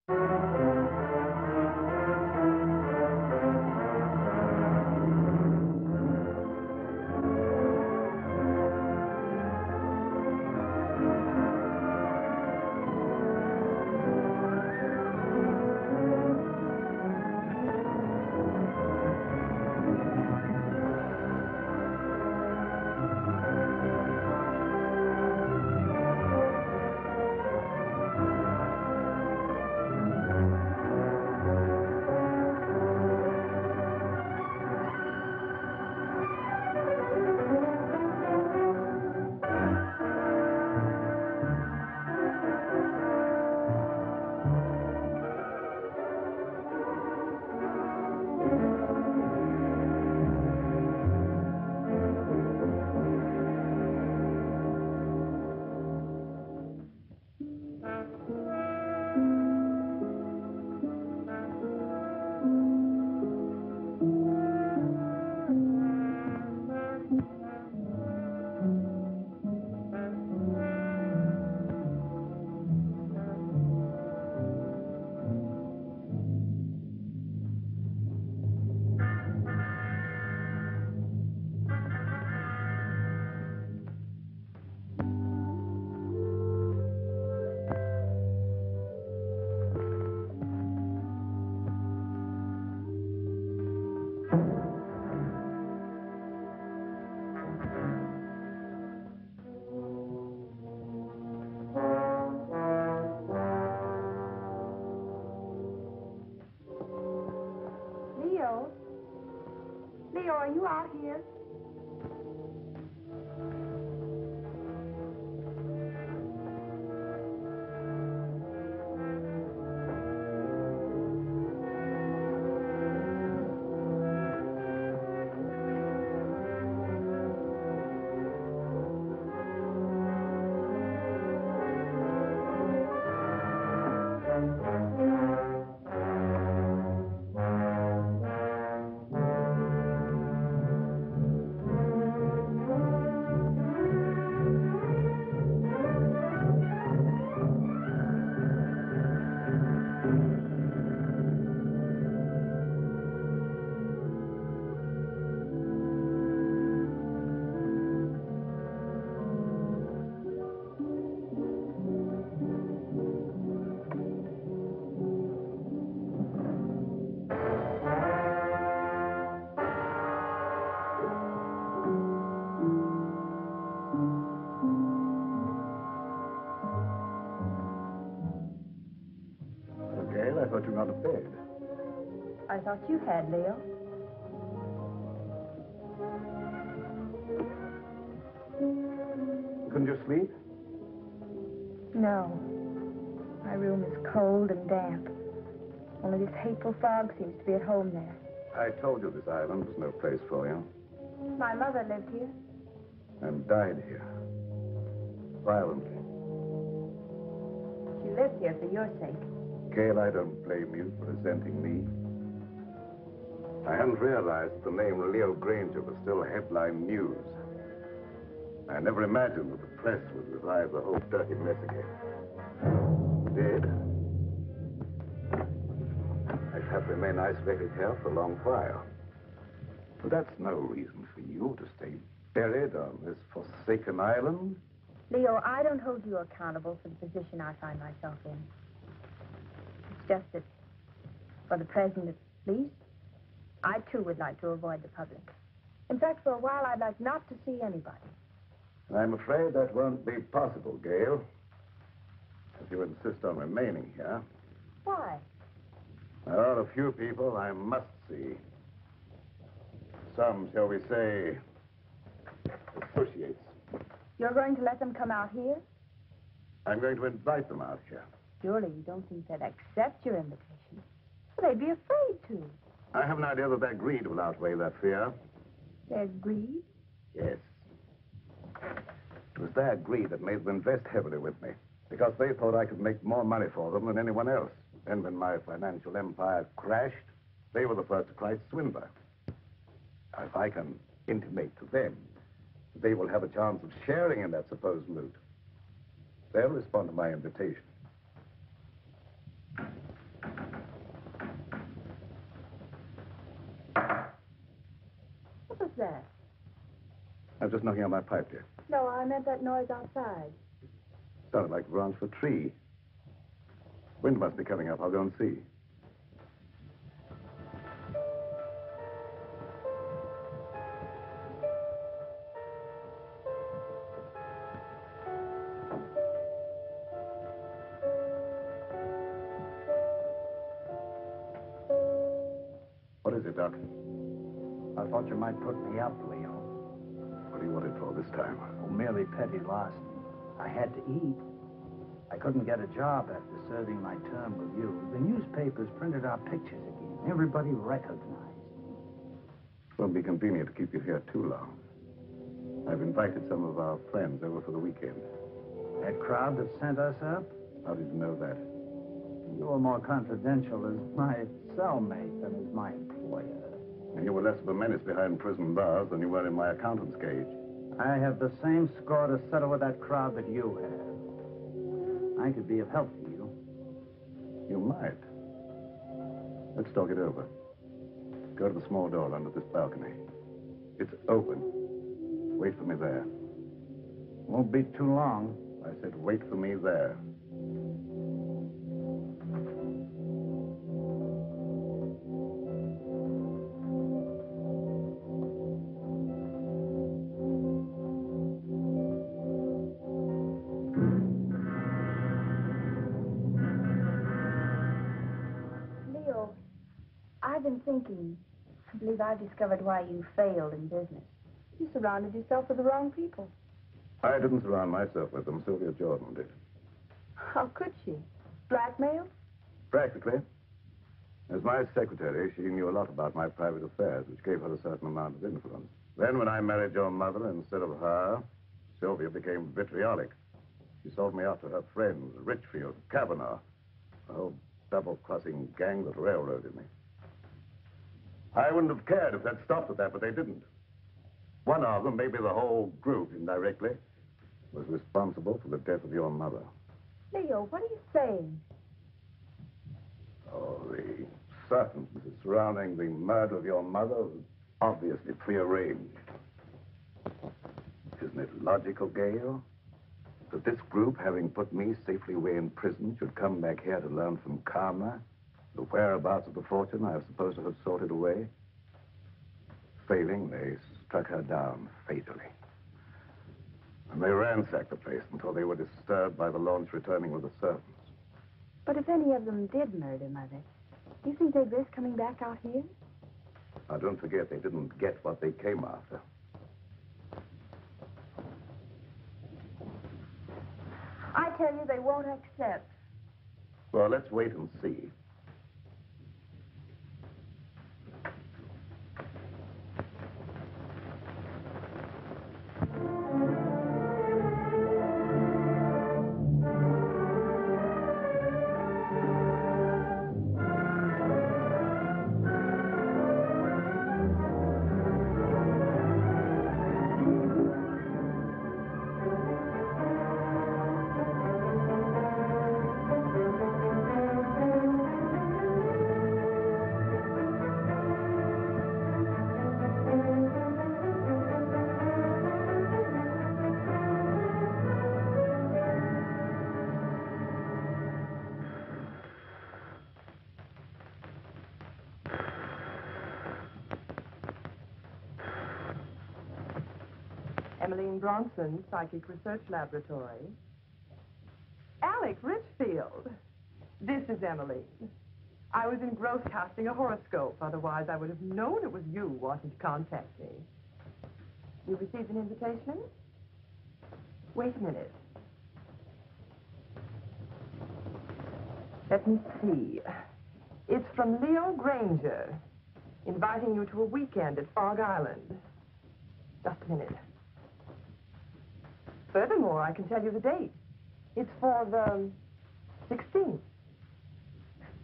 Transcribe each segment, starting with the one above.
Leo, are you out here? I thought you were out of bed. I thought you had, Leo. Couldn't you sleep? No. My room is cold and damp. Only this hateful fog seems to be at home there. I told you this island was no place for you. My mother lived here. And died here. Violently. She lived here for your sake. Gail, I don't blame you for resenting me. I hadn't realized the name Leo Granger was still headline news. I never imagined that the press would revive the whole dirty mess again. It did. I'd have to remain isolated here for a long while. But that's no reason for you to stay buried on this forsaken island. Leo, I don't hold you accountable for the position I find myself in. It's just that, for the present at least, I too would like to avoid the public. In fact, for a while, I'd like not to see anybody. I'm afraid that won't be possible, Gail. If you insist on remaining here. Why? There are a few people I must see. Some, shall we say, associates. You're going to let them come out here? I'm going to invite them out here. Surely you don't think they'd accept your invitation. Well, they'd be afraid to. I have an idea that their greed will outweigh that fear. Their greed? Yes. It was their greed that made them invest heavily with me, because they thought I could make more money for them than anyone else. And when my financial empire crashed, they were the first to cry swindler. Now, if I can intimate to them that they will have a chance of sharing in that supposed loot, they'll respond to my invitation. that? I was just knocking on my pipe, dear. No, I meant that noise outside. Sounded like the branch of a tree. Wind must be coming up. I'll go and see. What is it, Doc? I thought you might put me up, Leo. What do you want it for this time? Oh, merely petty larceny. I had to eat. I couldn't get a job after serving my term with you. The newspapers printed our pictures again. Everybody recognized. It won't be convenient to keep you here too long. I've invited some of our friends over for the weekend. That crowd that sent us up? How did you know that? You were more confidential as my cellmate than as my employer. And you were less of a menace behind prison bars than you were in my accountant's cage. I have the same score to settle with that crowd that you have. I could be of help to you. You might. Let's talk it over. Go to the small door under this balcony. It's open. Wait for me there. Won't be too long. I said wait for me there. Leo, I've been thinking. I believe I've discovered why you failed in business. You surrounded yourself with the wrong people. I didn't surround myself with them. Sylvia Jordan did. How could she? Blackmail? Practically. As my secretary, she knew a lot about my private affairs, which gave her a certain amount of influence. Then when I married your mother instead of her, Sylvia became vitriolic. She sold me out to her friends, Richfield, Kavanaugh, a whole double-crossing gang that railroaded me. I wouldn't have cared if they'd stopped at that, but they didn't. One of them, maybe the whole group indirectly, was responsible for the death of your mother. Leo, what are you saying? Oh, the circumstances surrounding the murder of your mother was obviously prearranged. Isn't it logical, Gail, that this group, having put me safely away in prison, should come back here to learn from Karma the whereabouts of the fortune I was supposed to have sorted away? Failing, they struck her down fatally. And they ransacked the place until they were disturbed by the launch returning with the servants. But if any of them did murder Mother, do you think they'd risk coming back out here? Now, don't forget, they didn't get what they came after. I tell you, they won't accept. Well, let's wait and see. Emmeline Bronson, Psychic Research Laboratory. Alec Richfield. This is Emmeline. I was engrossed casting a horoscope. Otherwise, I would have known it was you wanting to contact me. You received an invitation? Wait a minute. Let me see. It's from Leo Granger, inviting you to a weekend at Fog Island. Just a minute. Furthermore, I can tell you the date. It's for the 16th.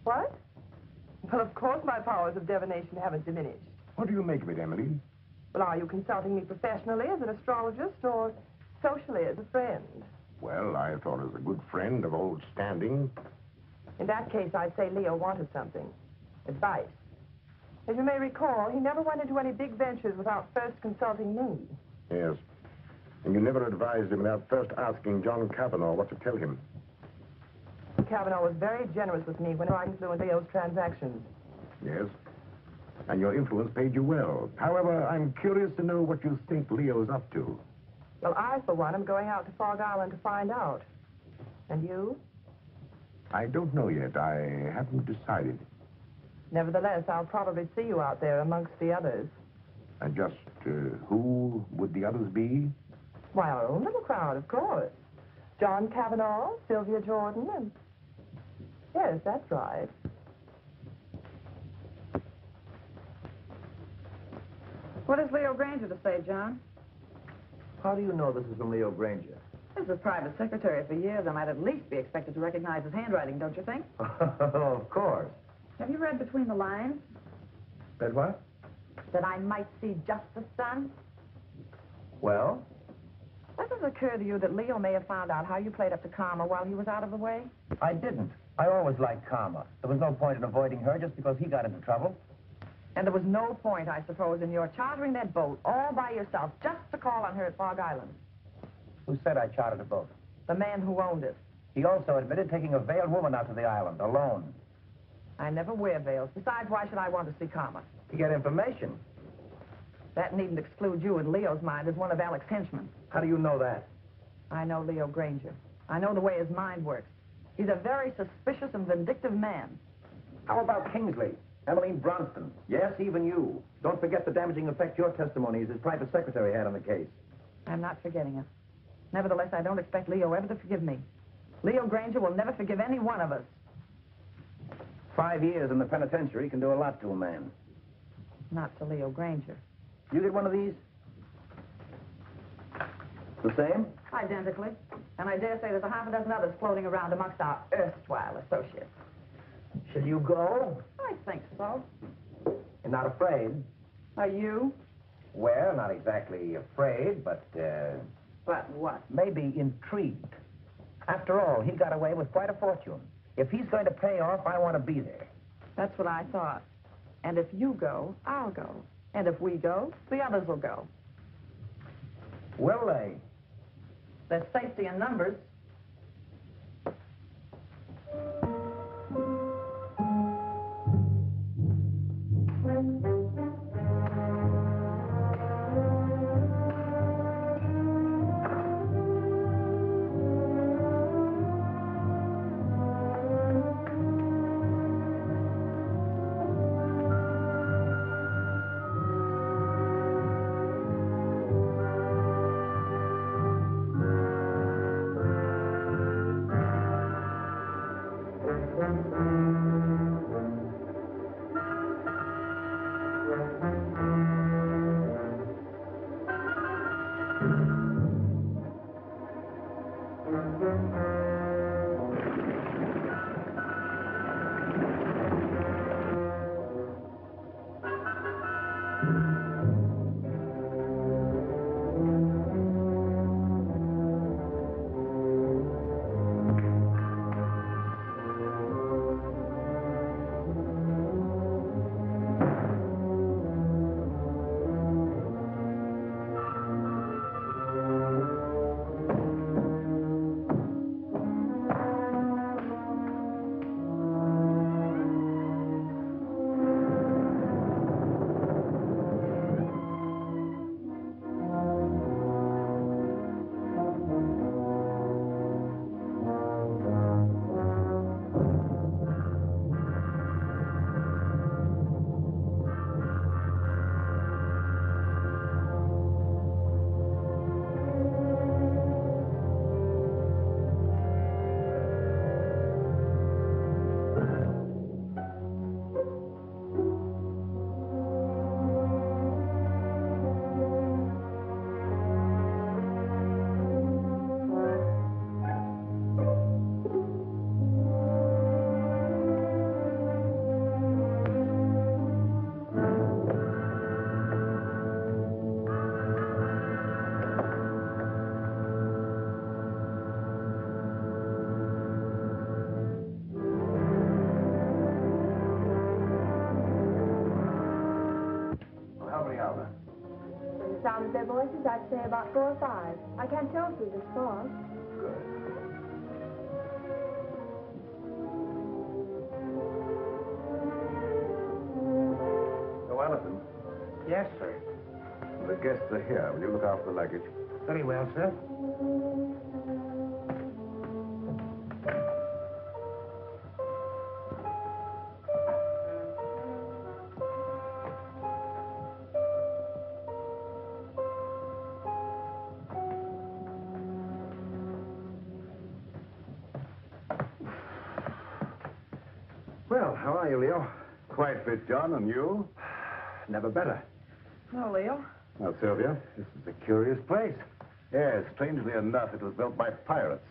What? Well, of course my powers of divination haven't diminished. What do you make of it, Emily? Well, are you consulting me professionally as an astrologist or socially as a friend? Well, I thought as a good friend of old standing. In that case, I'd say Leo wanted something. Advice. As you may recall, he never went into any big ventures without first consulting me. Yes. And you never advised him without first asking John Kavanaugh what to tell him. Kavanaugh was very generous with me when I influenced Leo's transactions. Yes. And your influence paid you well. However, I'm curious to know what you think Leo's up to. Well, I, for one, am going out to Fog Island to find out. And you? I don't know yet. I haven't decided. Nevertheless, I'll probably see you out there amongst the others. And just who would the others be? Why, our own little crowd, of course. John Kavanaugh, Sylvia Jordan, and... Yes, that's right. What has Leo Granger to say, John? How do you know this is from Leo Granger? This is private secretary for years. I might at least be expected to recognize his handwriting, don't you think? Of course. Have you read between the lines? Read what? That I might see justice done? Well? Does it occur to you that Leo may have found out how you played up to Karma while he was out of the way? I didn't. I always liked Karma. There was no point in avoiding her just because he got into trouble. And there was no point, I suppose, in your chartering that boat all by yourself just to call on her at Fog Island. Who said I chartered a boat? The man who owned it. He also admitted taking a veiled woman out to the island, alone. I never wear veils. Besides, why should I want to see Karma? To get information. That needn't exclude you in Leo's mind as one of Alec's henchmen. How do you know that? I know Leo Granger. I know the way his mind works. He's a very suspicious and vindictive man. How about Kingsley? Emmeline Bronston? Yes, even you. Don't forget the damaging effect your testimony as his private secretary had on the case. I'm not forgetting it. Nevertheless, I don't expect Leo ever to forgive me. Leo Granger will never forgive any one of us. 5 years in the penitentiary can do a lot to a man. Not to Leo Granger. You get one of these? The same? Identically. And I dare say there's a half a dozen others floating around amongst our erstwhile associates. Shall you go? I think so. You're not afraid? Are you? Well, not exactly afraid, but, But what? maybe intrigued. After all, he got away with quite a fortune. If he's going to pay off, I want to be there. That's what I thought. And if you go, I'll go. And if we go, the others will go. Will they? There's safety in numbers. sound of their voices, I'd say about 4 or 5. I can't tell through this fog. Good. Oh, Allison, Yes, sir. the guests are here. Will you look after the luggage? Very well, sir. Well, how are you, Leo? Quite fit, John, and you? Never better. No, Leo. Now, Sylvia, This is a curious place. yes, strangely enough, it was built by pirates.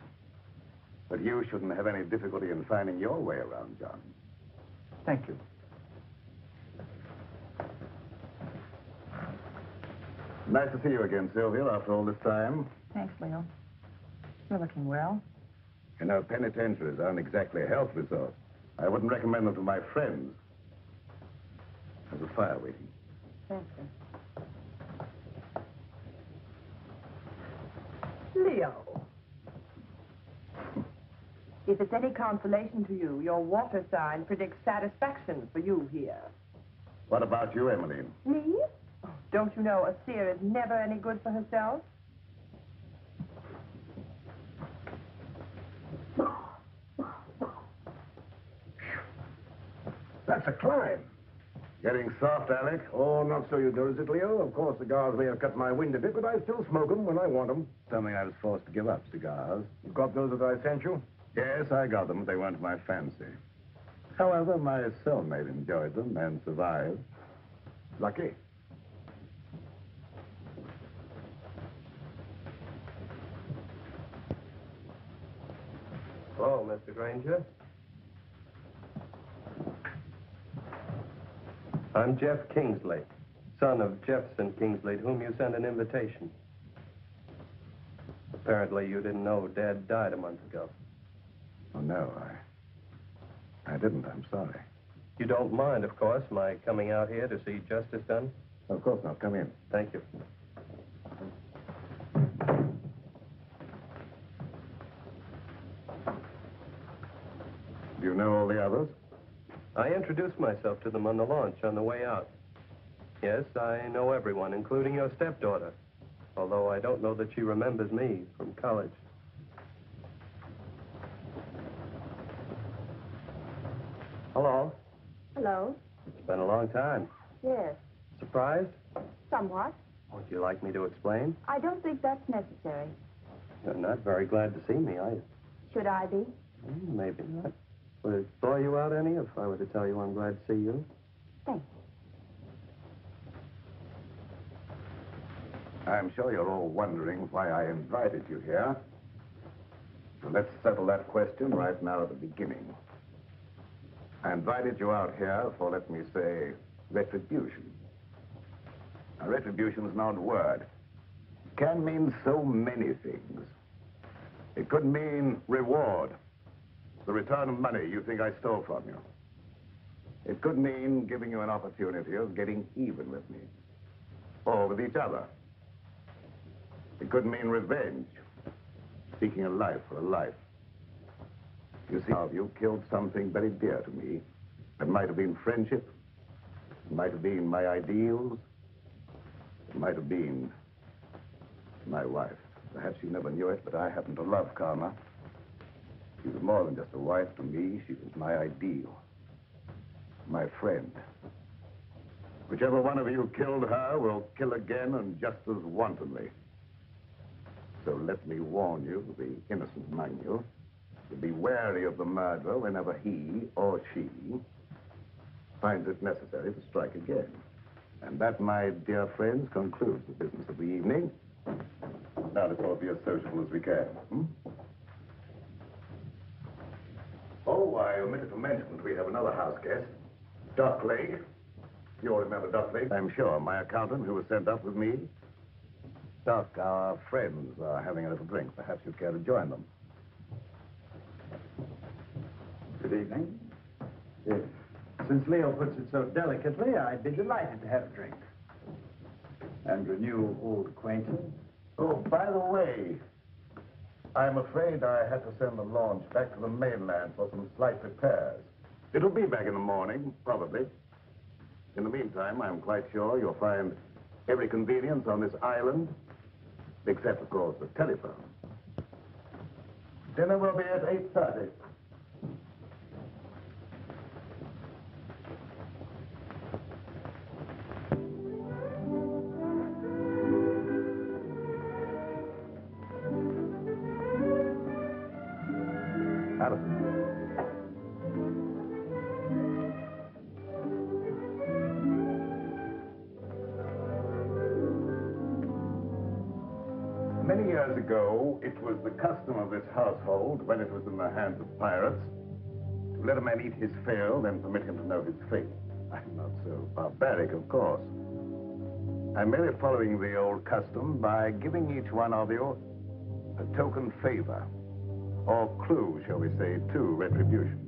But you shouldn't have any difficulty in finding your way around, John. Thank you. Nice to see you again, Sylvia, after all this time. Thanks, Leo. You're looking well. You know, penitentiaries aren't exactly a health resort. I wouldn't recommend them to my friends. There's a fire waiting. Thanks, sir. Leo. If it's any consolation to you, your water sign predicts satisfaction for you here. What about you, Emmeline? Me? Oh, don't you know a seer is never any good for herself? That's a climb. Getting soft, Alec? Oh, not so you do, is it, Leo? Of course, cigars may have cut my wind a bit, but I still smoke them when I want them. Something I was forced to give up, cigars. You got those that I sent you? Yes, I got them. They weren't my fancy. However, my cellmate enjoyed them and survived. Lucky. Hello, Mr. Granger. I'm Jeff Kingsley, son of Jefferson Kingsley, to whom you sent an invitation. Apparently, you didn't know Dad died a month ago. Oh, no, I didn't. I'm sorry. You don't mind, of course, my coming out here to see justice done? Of course not. Come in. Thank you. Do you know all the others? I introduced myself to them on the launch on the way out. Yes, I know everyone, including your stepdaughter, although I don't know that she remembers me from college. Hello. Hello? It's been a long time. Yes. Surprised? Somewhat. Would you like me to explain? I don't think that's necessary. You're not very glad to see me, are you? Should I be? Maybe not. Would it bore you out any if I were to tell you I'm glad to see you? Thanks. I'm sure you're all wondering why I invited you here. So let's settle that question right now at the beginning. I invited you out here for, let me say, retribution. Now, retribution is an odd word. It can mean so many things. It could mean reward, the return of money you think I stole from you. It could mean giving you an opportunity of getting even with me, or with each other. It could mean revenge, seeking a life for a life. You see, you killed something very dear to me. It might have been friendship. It might have been my ideals. It might have been my wife. Perhaps you never knew it, but I happen to love Karma. She was more than just a wife to me. She was my ideal, my friend. Whichever one of you killed her will kill again and just as wantonly. So let me warn you, the innocent among you, to be wary of the murderer whenever he or she finds it necessary to strike again. And that, my dear friends, concludes the business of the evening. Now let's all be as sociable as we can. Oh, I omitted to mention that we have another house guest, Doc Lake. You all remember Doc Lake, I'm sure, my accountant who was sent up with me. Doc, our friends are having a little drink. Perhaps you'd care to join them. Good evening. Yes. Since Leo puts it so delicately, I'd be delighted to have a drink. and renew old acquaintance. Oh, by the way, I'm afraid I had to send the launch back to the mainland for some slight repairs. It'll be back in the morning, probably. In the meantime, I'm quite sure you'll find every convenience on this island, except, of course, the telephone. Dinner will be at 8:30. Many years ago, it was the custom of this household, when it was in the hands of pirates, to let a man eat his fill, then permit him to know his fate. I'm not so barbaric, of course. I'm merely following the old custom by giving each one of you a token favor, or clue, shall we say, to retribution.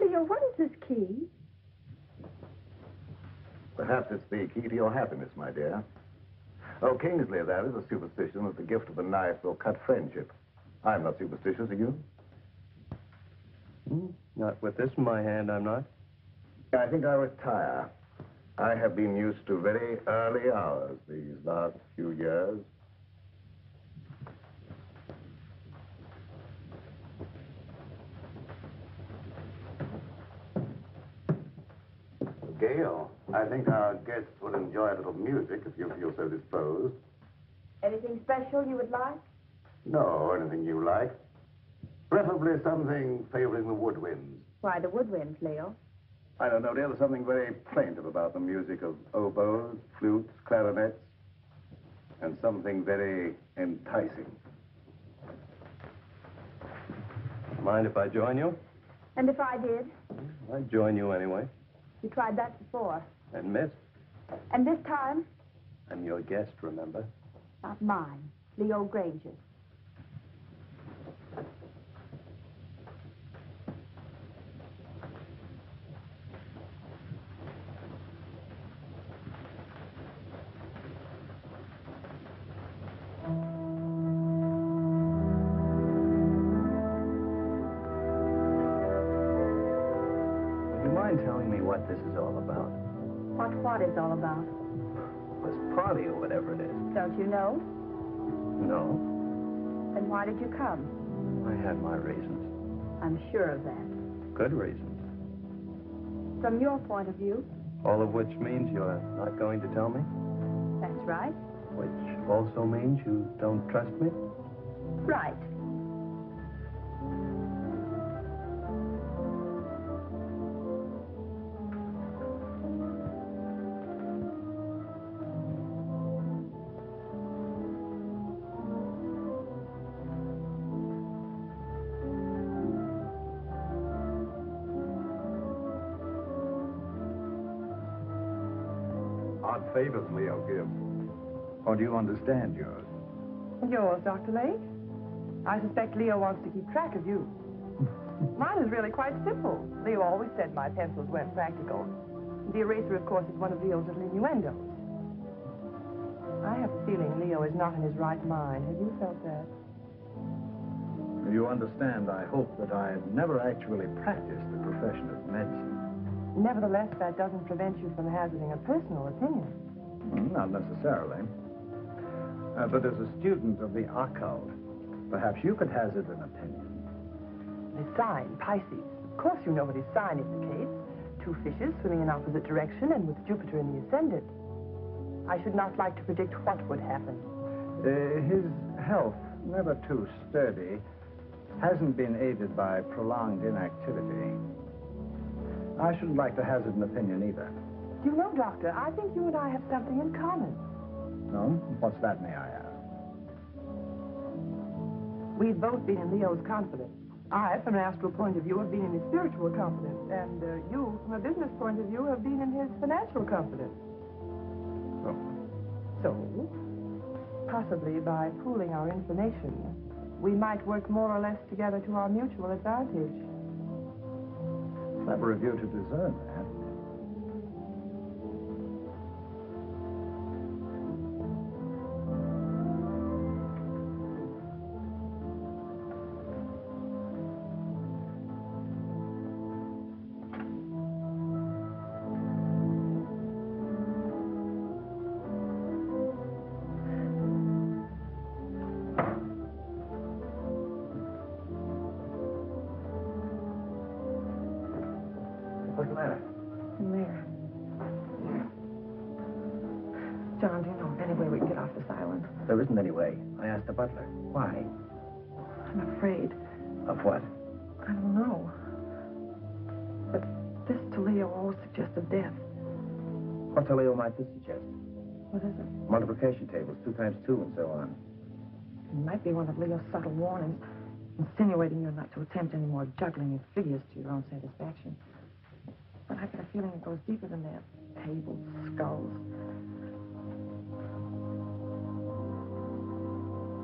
Leo, what is this key? Perhaps it's the key to your happiness, my dear. Oh, Kingsley, that is a superstition that the gift of a knife will cut friendship. I'm not superstitious, are you? Not with this in my hand, I'm not. I think I'll retire. I have been used to very early hours these last few years. Gail, I think our guests will enjoy a little music if you feel so disposed. Anything special you would like? No, anything you like. Preferably something favoring the woodwinds. Why, the woodwinds, Leo. I don't know, dear, there's something very plaintive about the music of oboes, flutes, clarinets, and something very enticing. Mind if I join you? And if I did? I'd join you anyway. You tried that before. And missed. And this time? I'm your guest, remember? Not mine. Leo Granger's. Telling me what this is all about. What is all about? This party or whatever it is. Don't you know? No. Then why did you come? I had my reasons. I'm sure of that. Good reasons. From your point of view? All of which means you're not going to tell me? That's right. Which also means you don't trust me? Right. odd favors Leo gives. Or do you understand yours? Yours, Dr. Lake? I suspect Leo wants to keep track of you. Mine is really quite simple. Leo always said my pencils weren't practical. The eraser, of course, is one of Leo's little innuendos. I have a feeling Leo is not in his right mind. Have you felt that? You understand, I hope that I've never actually practiced the profession of medicine. Nevertheless, that doesn't prevent you from hazarding a personal opinion. Not necessarily. But as a student of the occult, perhaps you could hazard an opinion. The sign, Pisces. Of course you know what his sign indicates. 2 fishes swimming in opposite direction and with Jupiter in the ascendant. I should not like to predict what would happen. His health, never too sturdy, hasn't been aided by prolonged inactivity. I shouldn't like to hazard an opinion either. You know, Doctor, I think you and I have something in common. No? What's that, may I ask? We've both been in Leo's confidence. I, from an astral point of view, have been in his spiritual confidence. And you, from a business point of view, have been in his financial confidence. Oh. So, possibly by pooling our information, we might work more or less together to our mutual advantage. Clever of you to discern that. What's the matter? In there. John, do you know of any way we can get off this island? There isn't any way. I asked the butler. Why? I'm afraid. Of what? I don't know. But this to Leo always suggested death. What to Leo might this suggest? What is it? Multiplication tables, 2 times 2, and so on. It might be one of Leo's subtle warnings, insinuating you're not to attempt any more juggling of figures to your own satisfaction. But I get a feeling it goes deeper than that. Tables, skulls.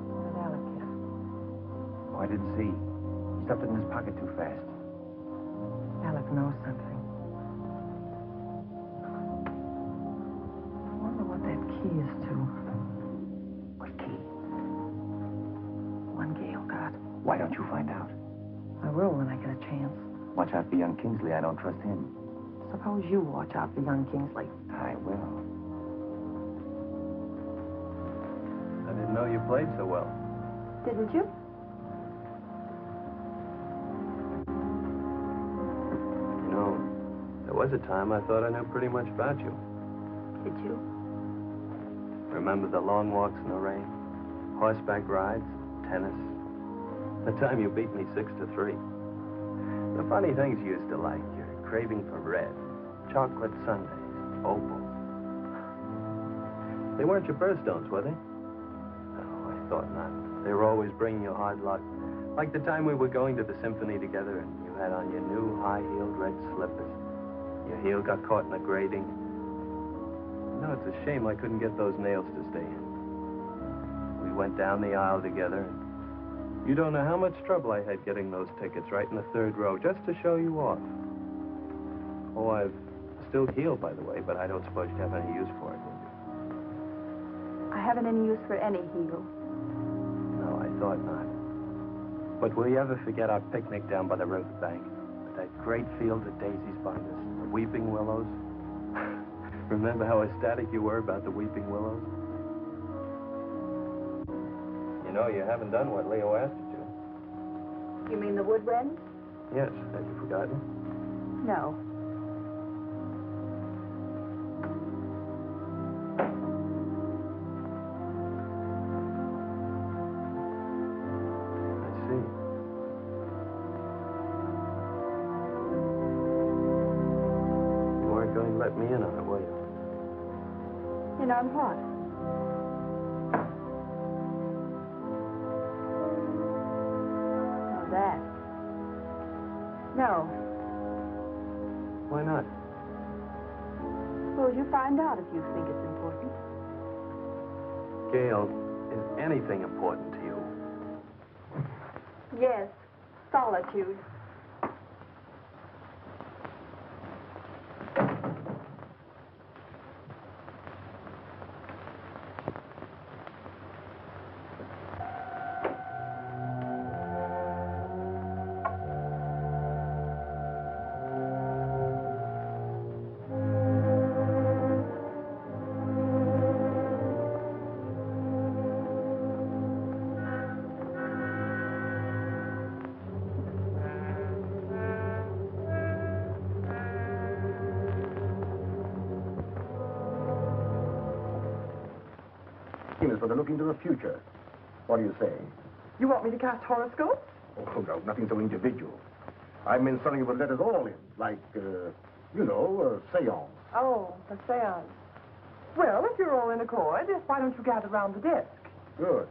What did Alec get? Oh, I didn't see. He stuffed it in his pocket too fast. Alec knows something. I wonder what that key is to. What key? One Gail got. Why don't you find out? I will when I get a chance. Watch out for young Kingsley. I don't trust him. Suppose you watch out for young Kingsley. I will. I didn't know you played so well. Didn't you? You know, there was a time I thought I knew pretty much about you. Did you? Remember the long walks in the rain? Horseback rides? Tennis? The time you beat me 6-3. The funny things you used to like. Your craving for red. Chocolate sundaes. Opals. They weren't your birthstones, were they? Oh, I thought not. They were always bringing you hard luck. Like the time we were going to the symphony together and you had on your new high-heeled red slippers. Your heel got caught in the grating. No, it's a shame I couldn't get those nails to stay in. We went down the aisle together. You don't know how much trouble I had getting those tickets right in the 3rd row just to show you off. Oh, I've still healed, by the way, but I don't suppose you have any use for it, do you? I haven't any use for any heel. No, I thought not. But will you ever forget our picnic down by the riverbank? With that great field of daisies behind us, the weeping willows? Remember how ecstatic you were about the weeping willows? You know, you haven't done what Leo asked you to. You mean the wood wren? Yes, have you forgotten? No. I see. You weren't going to let me in on it, were you? In on what? On that. No. Why not? suppose you find out if you think it's important. Gail, is anything important to you? Yes, solitude. For the look into the future. What do you say? You want me to cast horoscopes? Oh, no, nothing so individual. I meant something that would let us all in, like, seance. Oh, a seance. Well, if you're all in accord, why don't you gather round the desk? Good.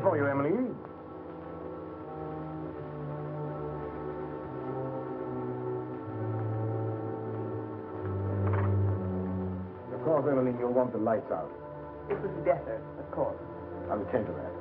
For you, Emily. Of course, Emily, you'll want the lights out. It would be better, of course. I'll attend to that.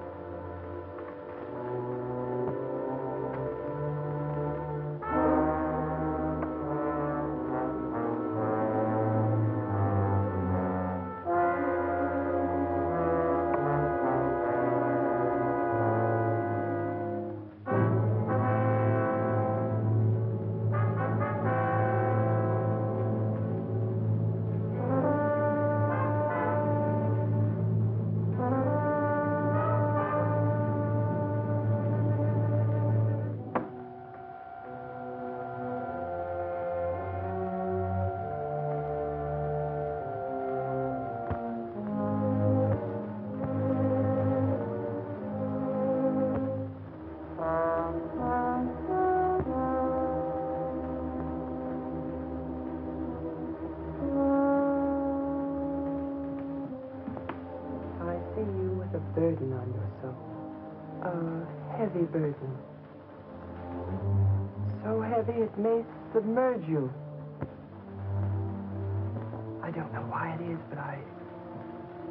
Burden on your soul. A heavy burden. So heavy it may submerge you. I don't know why it is, but I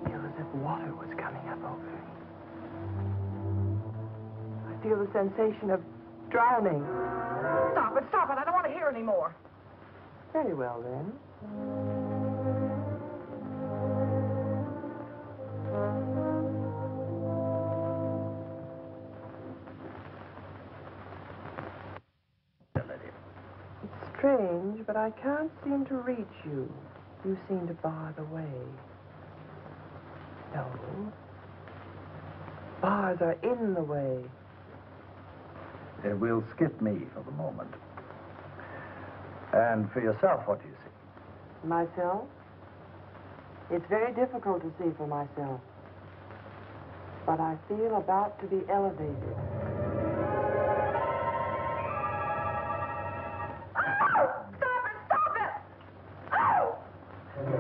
feel as if water was coming up over me. I feel the sensation of drowning. Stop it, stop it. I don't want to hear any more. Very well, then. Strange, but I can't seem to reach you. You seem to bar the way. No. Bars are in the way. We'll skip me for the moment. And for yourself, what do you see? Myself? It's very difficult to see for myself. But I feel about to be elevated.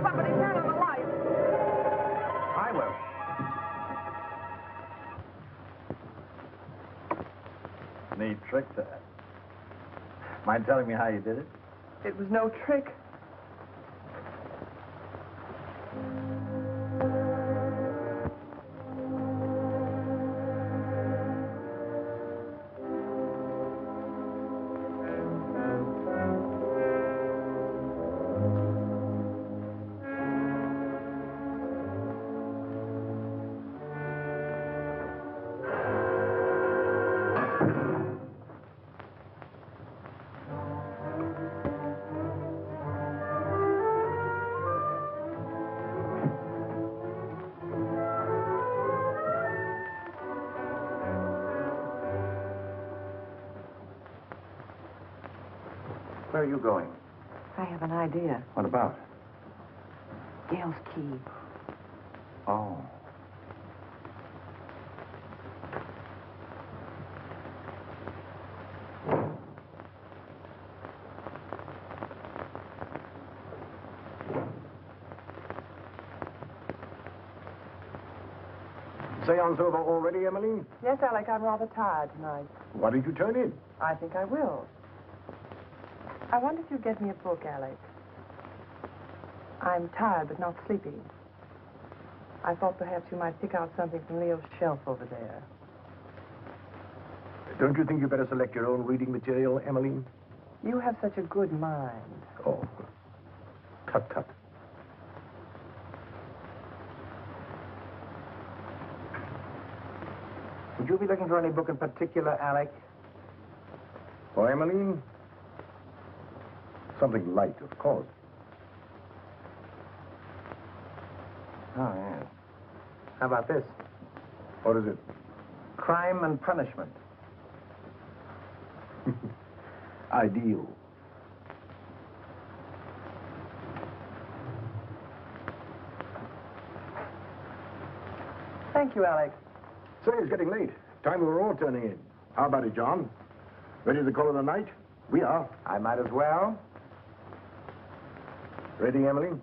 Somebody turn on the light. I will. Neat trick, that. Mind telling me how you did it? It was no trick. Where are you going? I have an idea. What about? Gail's key. Oh. Seance over already, Emily? Yes, Alec, I'm rather tired tonight. Why did you turn in? I think I will. I wonder if you'd get me a book, Alec. I'm tired but not sleepy. I thought perhaps you might pick out something from Leo's shelf over there. Don't you think you better select your own reading material, Emily? You have such a good mind. Oh. Tut, tut. Would you be looking for any book in particular, Alec? For Emily? Something light, of course. Oh, yeah. How about this? What is it? Crime and Punishment. Ideal. Thank you, Alec. Say, it's getting late. Time we were all turning in. How about it, John? Ready to call it a night? We are. I might as well. Ready, Emily?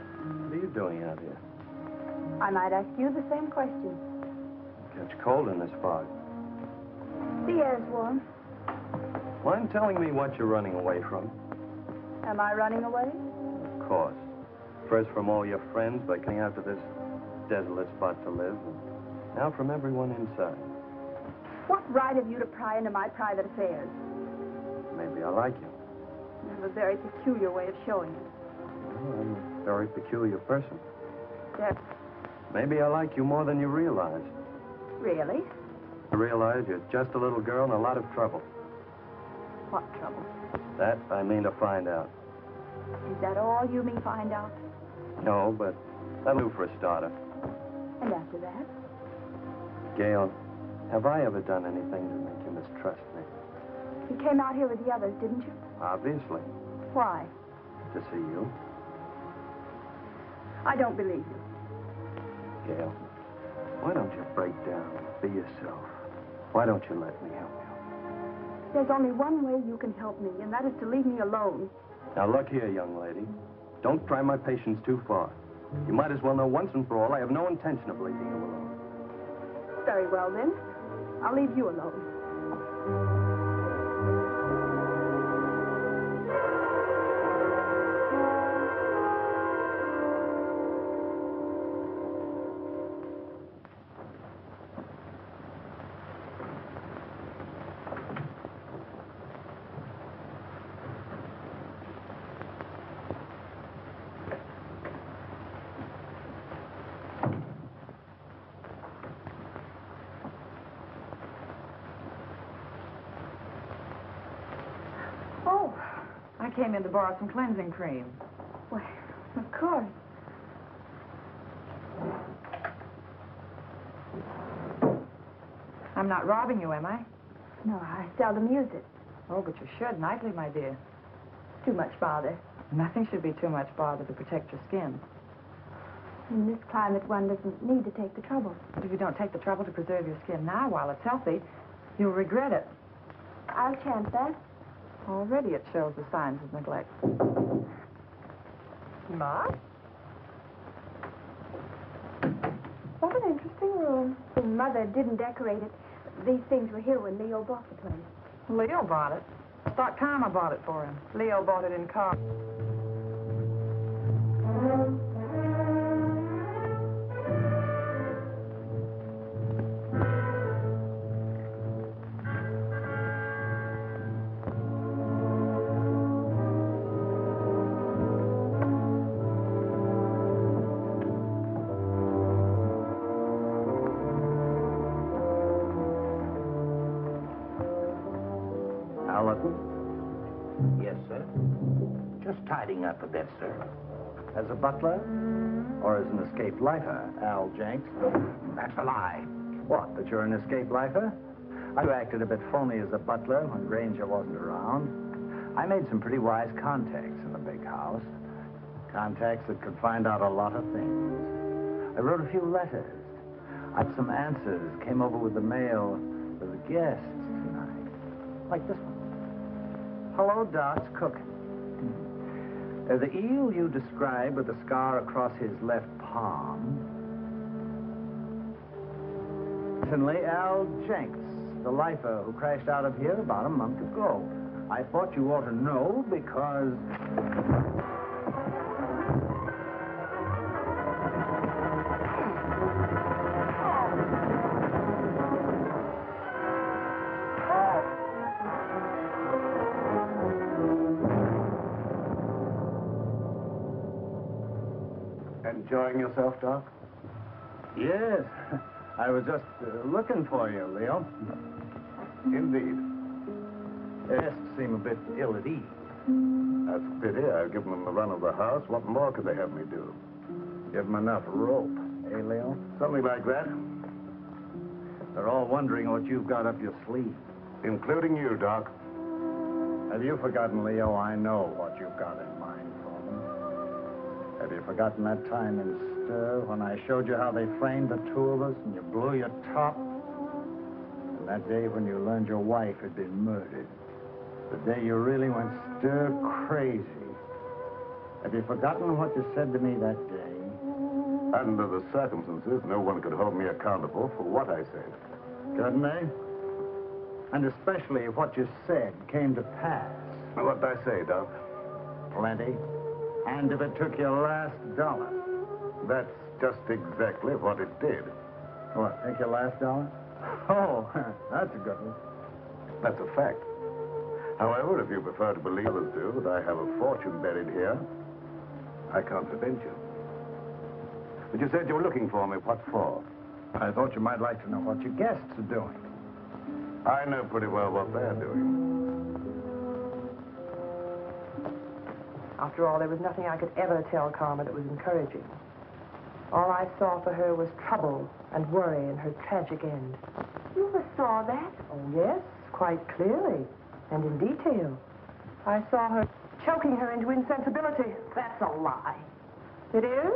What are you doing out here? I might ask you the same question. Catch cold in this fog. The air's warm. Mind telling me what you're running away from? Am I running away? Of course. First from all your friends by coming out to this desolate spot to live, and now from everyone inside. What right have you to pry into my private affairs? Maybe I like you. You have a very peculiar way of showing it. Well, I'm a very peculiar person. There. Maybe I like you more than you realize. Really? I realize you're just a little girl in a lot of trouble. What trouble? That I mean to find out. Is that all you mean find out? No, but that'll do for a starter. And after that? Gail, have I ever done anything to make you mistrust me? You came out here with the others, didn't you? Obviously. Why? To see you. I don't believe you. Gail, why don't you break down and be yourself? Why don't you let me help you? There's only one way you can help me, and that is to leave me alone. Now, look here, young lady. Don't try my patience too far. You might as well know once and for all I have no intention of leaving you alone. Very well, then. I'll leave you alone. Oh, I came in to borrow some cleansing cream. Well, of course. I'm not robbing you, am I? No, I seldom use it. Oh, but you should nightly, my dear. Too much bother. Nothing should be too much bother to protect your skin. In this climate, one doesn't need to take the trouble. But if you don't take the trouble to preserve your skin now while it's healthy, you'll regret it. I'll chance that. Already it shows the signs of neglect. Ma? What an interesting room. Mother didn't decorate it. These things were here when Leo bought the place. Leo bought it. I thought Karma bought it for him. Leo bought it in car. Yes, sir. Just tidying up a bit, sir. As a butler? Or as an escaped lifer, Al Jenks? That's a lie. What, that you're an escaped lifer? I acted a bit phony as a butler when Granger wasn't around. I made some pretty wise contacts in the big house. Contacts that could find out a lot of things. I wrote a few letters. I had some answers, came over with the mail for the guests tonight. Like this one. Hello, Doc's cooking. The eel you described with the scar across his left palm. Certainly Al Jenks, the lifer who crashed out of here about a month ago. I thought you ought to know because... Enjoying yourself, Doc? Yes, I was just looking for you, Leo. Indeed. Guests seem a bit ill at ease. That's a pity. I've given them the run of the house. What more could they have me do? Give them enough rope, eh, Leo? Something like that. They're all wondering what you've got up your sleeve. Including you, Doc. Have you forgotten, Leo? I know what you've got in mind for them. Have you forgotten that time in Stir when I showed you how they framed the two of us and you blew your top? And that day when you learned your wife had been murdered. The day you really went stir crazy. Have you forgotten what you said to me that day? Under the circumstances, no one could hold me accountable for what I said. Couldn't they? And especially if what you said came to pass. What'd I say, Doc? Plenty. And if it took your last dollar. That's just exactly what it did. What, take your last dollar? Oh, that's a good one. That's a fact. However, if you prefer to believe as do that I have a fortune buried here, I can't prevent you. But you said you were looking for me. What for? I thought you might like to know what your guests are doing. I know pretty well what they're doing. After all, there was nothing I could ever tell Karma that was encouraging. All I saw for her was trouble and worry and her tragic end. You ever saw that? Oh, yes, quite clearly. And in detail. I saw her choking her into insensibility. That's a lie. It is?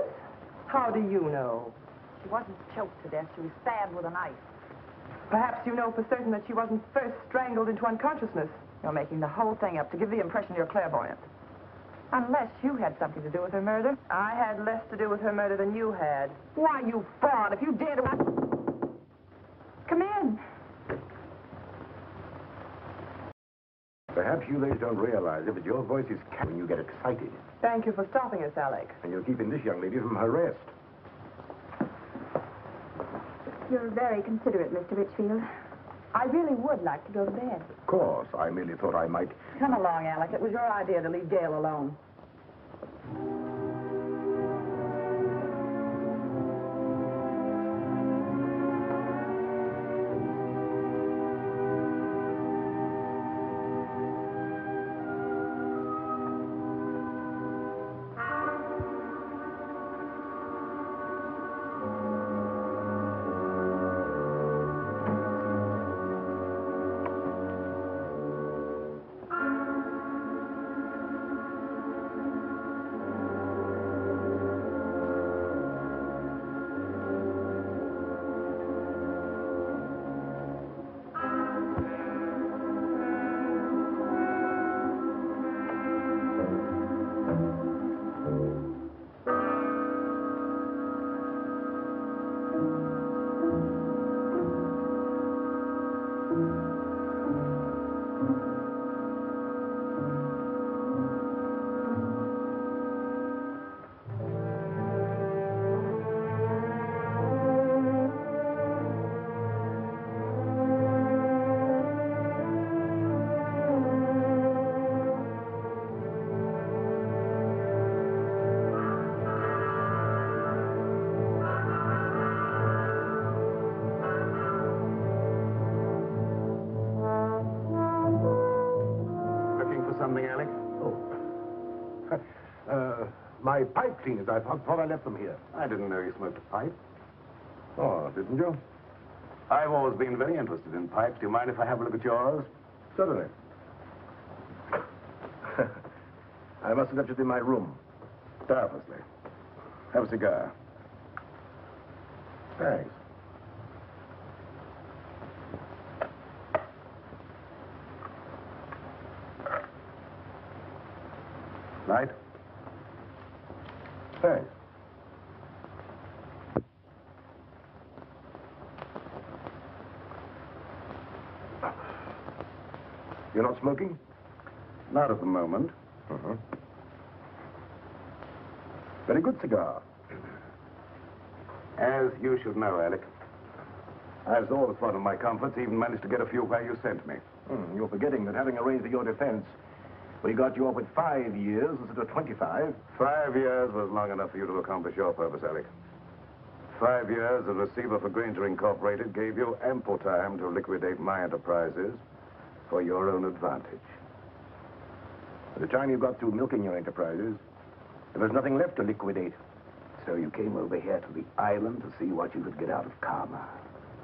How do you know? She wasn't choked to death. She was stabbed with a knife. Perhaps you know for certain that she wasn't first strangled into unconsciousness. You're making the whole thing up to give the impression you're clairvoyant. Unless you had something to do with her murder. I had less to do with her murder than you had. Why, you fraud, if you dare to... Come in. Perhaps you ladies don't realize it, but your voice is when you get excited. Thank you for stopping us, Alec. And you're keeping this young lady from her rest. You're very considerate, Mr. Richfield. I really would like to go to bed. Of course, I merely thought I might... Come along, Alec. It was your idea to leave Gail alone. something, Alec? Oh. My pipe cleaners. I thought I left them here. I didn't know you smoked a pipe. Oh, didn't you? I've always been very interested in pipes. Do you mind if I have a look at yours? Certainly. I must have left it in my room. Doubtlessly. Have a cigar. Thanks. Light? Thanks. You're not smoking? Not at the moment. Uh-huh. Very good cigar. As you should know, Alec, I've always thought of my comforts, even managed to get a few where you sent me. You're forgetting that having arranged for your defense, we got you off with 5 years instead of 25. 5 years was long enough for you to accomplish your purpose, Alec. 5 years as receiver for Granger Incorporated gave you ample time to liquidate my enterprises for your own advantage. By the time you got through milking your enterprises, there was nothing left to liquidate. So you came over here to the island to see what you could get out of karma.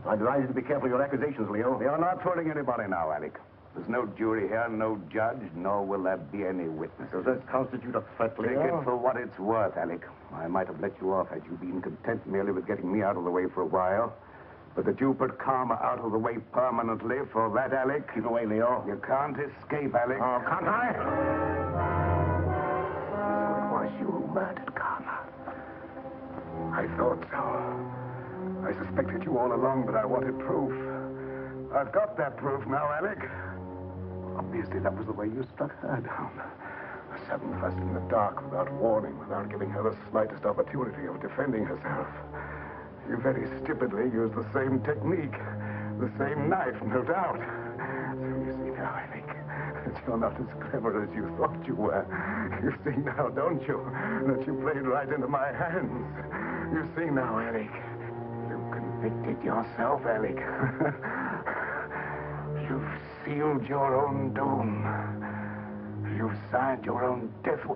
I advise you to be careful of your accusations, Leo. You're not fooling anybody now, Alec. There's no jury here, no judge, nor will there be any witnesses. Does that constitute a threat, Take Leo? it for what it's worth, Alec. I might have let you off had you been content merely with getting me out of the way for a while. But that you put karma out of the way permanently, for that, Alec... Keep away, Leo. You can't escape, Alec. Oh, can't I? So it was you who murdered karma. I thought so. I suspected you all along, but I wanted proof. I've got that proof now, Alec. Obviously, that was the way you struck her down. A sudden thrust in the dark, without warning, without giving her the slightest opportunity of defending herself. You very stupidly used the same technique. The same knife, no doubt. So you see now, Alec, that you're not as clever as you thought you were. You see now, don't you, that you played right into my hands. You see now, Alec. You convicted yourself, Alec. You've sealed your own doom. You've signed your own death.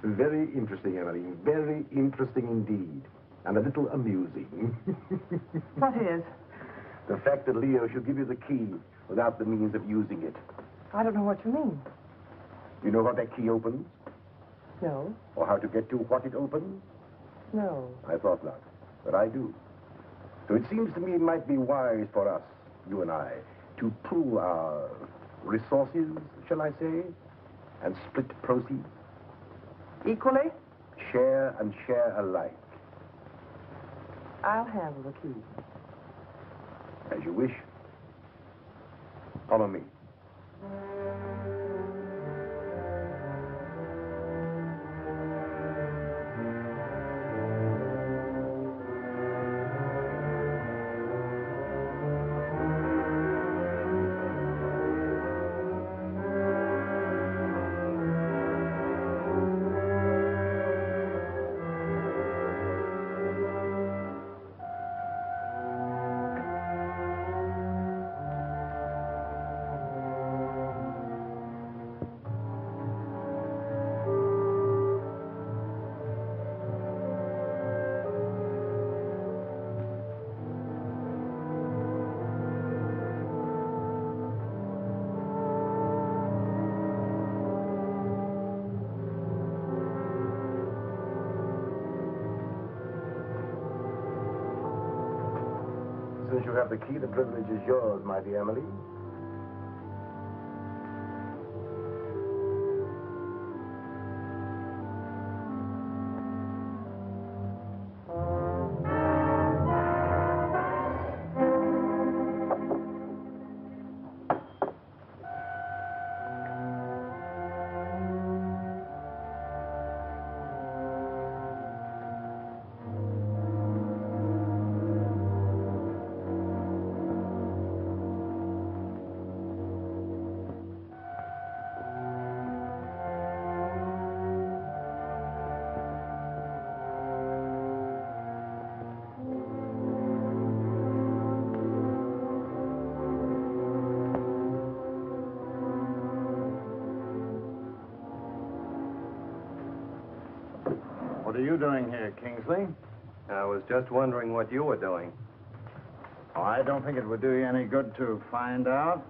Very interesting, Emily. Very interesting indeed. And a little amusing. What is? The fact that Leo should give you the key without the means of using it. I don't know what you mean. You know what that key opens? No. Or how to get to what it opens? No. I thought not, but I do. So it seems to me it might be wise for us, you and I, to pool our resources, shall I say, and split proceeds. Equally? Share and share alike. I'll handle the key. As you wish. Follow me. Since you have the key, the privilege is yours, my dear Emily. What are you doing here, Kingsley? I was just wondering what you were doing. Oh, I don't think it would do you any good to find out.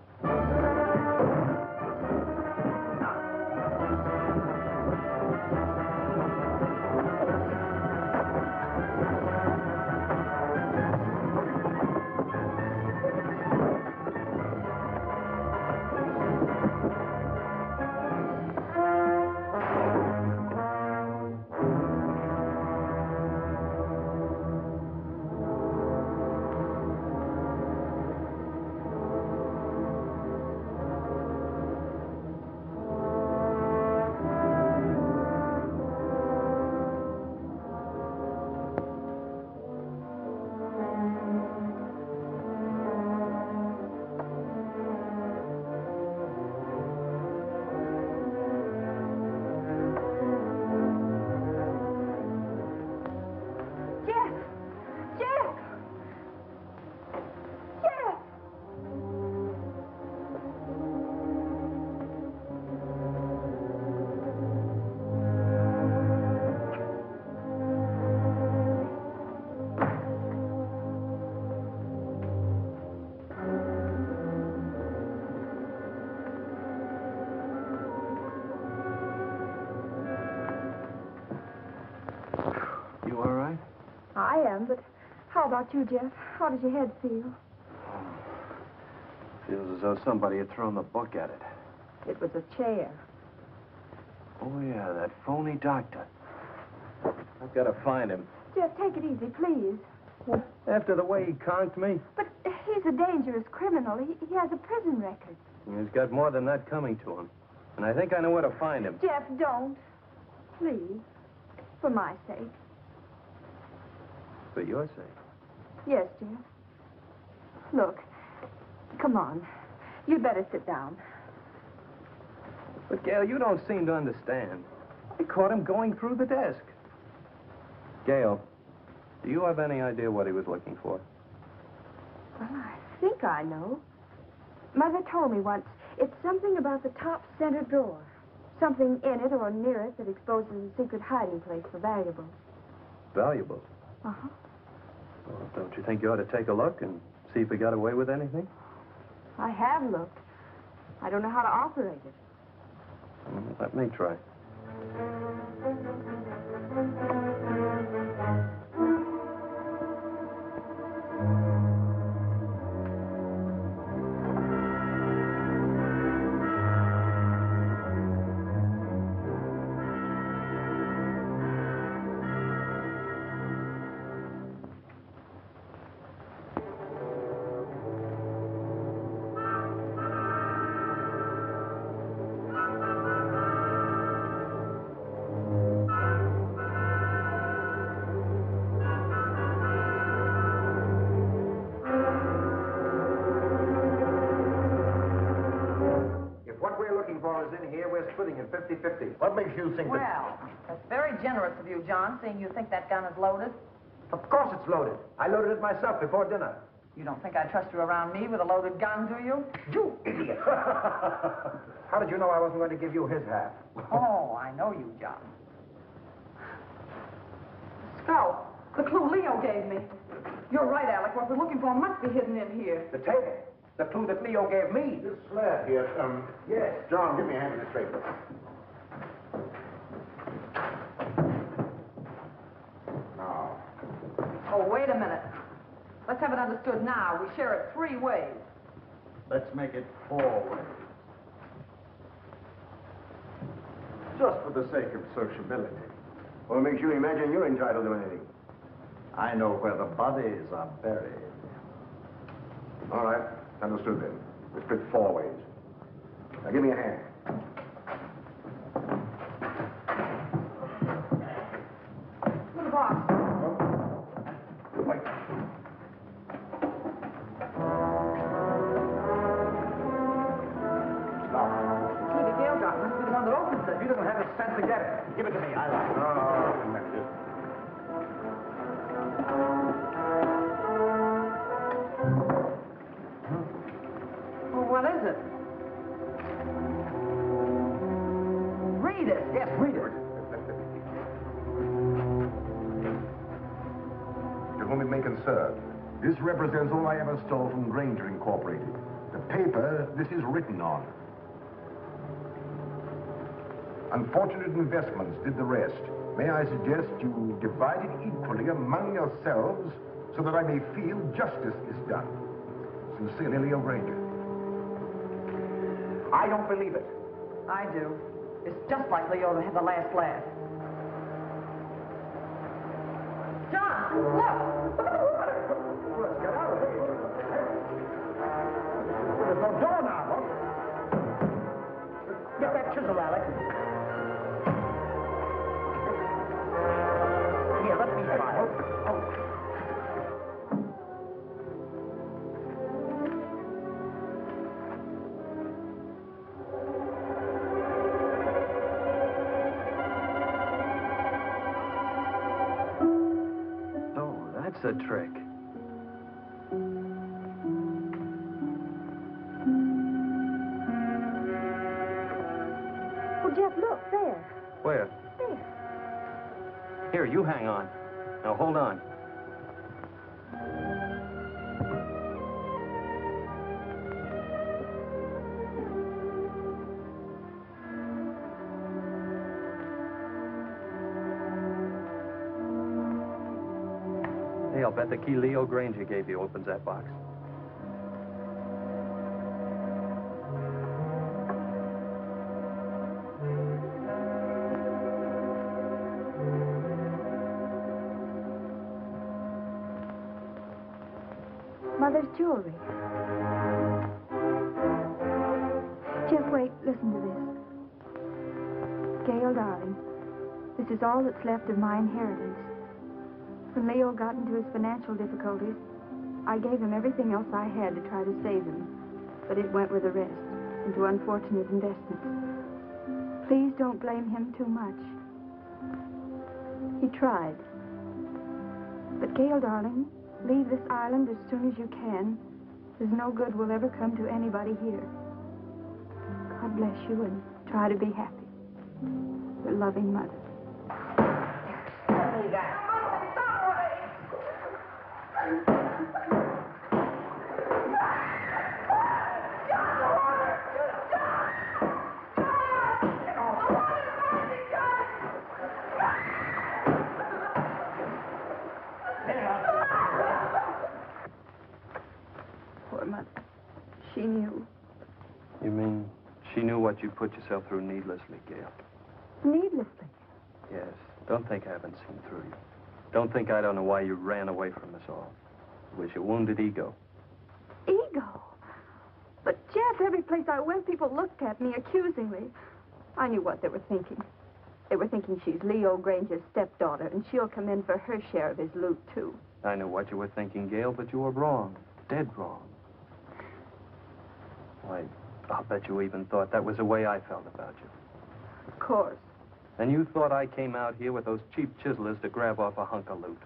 You all right? I am, but how about you, Jeff? How does your head feel? Feels as though somebody had thrown the book at it. It was a chair. Oh, yeah, that phony doctor. I've got to find him. Jeff, take it easy, please. After the way he conked me, But he's a dangerous criminal. He has a prison record. he's got more than that coming to him. And I think I know where to find him. Jeff, don't. Please. For my sake. For your sake. Yes, Jeff. Look, come on. You'd better sit down. But, Gail, you don't seem to understand. I caught him going through the desk. Gail, do you have any idea what he was looking for? Well, I think I know. Mother told me once. It's something about the top center drawer. Something in it or near it that exposes a secret hiding place for valuables. Valuable. Uh-huh. Well, don't you think you ought to take a look and see if we got away with anything? I have looked. I don't know how to operate it. Let me try. Splitting it 50-50. What makes you think that... Well, that's very generous of you, John, seeing you think that gun is loaded. Of course it's loaded. I loaded it myself before dinner. You don't think I trust you around me with a loaded gun, do you? You idiot! How did you know I wasn't going to give you his half? Oh, I know you, John. Scout, the clue Leo gave me. You're right, Alec. What we're looking for must be hidden in here. The table. The clue that Leo gave me. This slab here, Yes. John, give me a hand in this paper. Now. Oh, wait a minute. Let's have it understood now. We share it 3 ways. Let's make it 4 ways. Just for the sake of sociability. What makes you imagine you're entitled to anything? I know where the bodies are buried. All right. Understood then. We split 4 ways. Now give me a hand. Little box. Wait. Stop. See, the Gale gun must be the one that opens it. He doesn't have the sense to get it. Give it to me. I like it. No, that's it. What is it? Read it. Yes, read it. To whom it may concern, this represents all I ever stole from Granger Incorporated. The paper this is written on. Unfortunate investments did the rest. May I suggest you divide it equally among yourselves so that I may feel justice is done. Sincerely, Leo Granger. I don't believe it. I do. It's just like Leo to have the last laugh. John, look! Look at the water! Let's get out of here. There's no door now, huh? Get that chisel, Alec. Here, let me try. That's a trick. Oh, Jeff, look, there. Where? There. Here, you hang on. Now, hold on. Hey, I'll bet the key Leo Granger gave you opens that box. Mother's jewelry. Jeff, wait, listen to this. Gail, darling, this is all that's left of my inheritance. When Leo got into his financial difficulties, I gave him everything else I had to try to save him. But it went with the rest, into unfortunate investments. Please don't blame him too much. He tried. But Gail, darling, leave this island as soon as you can. There's no good will ever come to anybody here. God bless you and try to be happy. Your loving mother. Poor mother. She knew. You mean she knew what you put yourself through needlessly, Gail? Needlessly. Yes. Don't think I haven't seen through you. Don't think I don't know why you ran away from us all. It was your wounded ego. Ego? But, Jeff, every place I went, people looked at me accusingly. I knew what they were thinking. They were thinking she's Leo Granger's stepdaughter, and she'll come in for her share of his loot, too. I know what you were thinking, Gail, but you were wrong. Dead wrong. Why, I'll bet you even thought that was the way I felt about you. Of course. And you thought I came out here with those cheap chiselers to grab off a hunk of loot.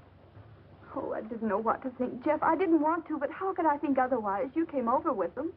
Oh, I didn't know what to think, Jeff. I didn't want to, but how could I think otherwise? You came over with them.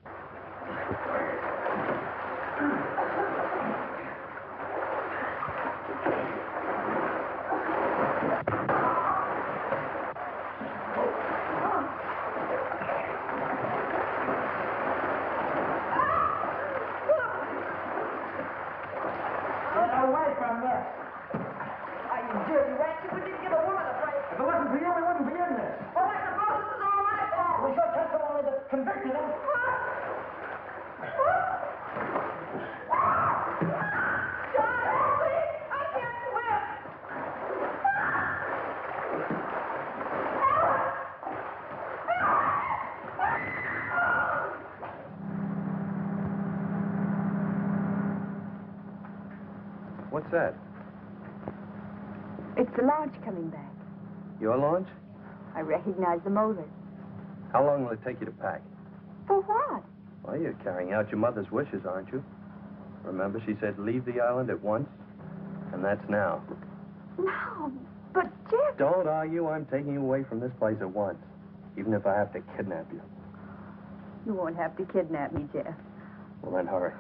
What's that? It's the launch coming back. Your launch? I recognize the motor. How long will it take you to pack? For what? Well, you're carrying out your mother's wishes, aren't you? Remember, she said leave the island at once? And that's now. No, but Jeff... Don't argue. I'm taking you away from this place at once. Even if I have to kidnap you. You won't have to kidnap me, Jeff. Well, then hurry.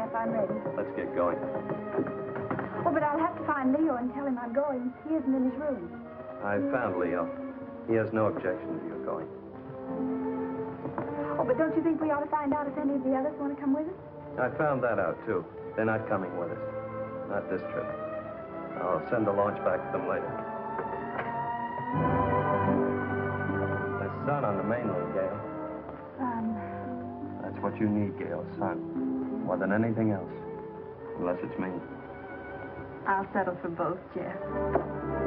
Jeff. I'm ready. Let's get going. Oh, but I'll have to find Leo and tell him I'm going. He isn't in his room. I found Leo. He has no objection to you going. Oh, but don't you think we ought to find out if any of the others want to come with us? I found that out, too. They're not coming with us. Not this trip. I'll send the launch back to them later. There's sun on the mainland, Gail. That's what you need, Gail, sun. More than anything else. Unless it's me. I'll settle for both, Jeff.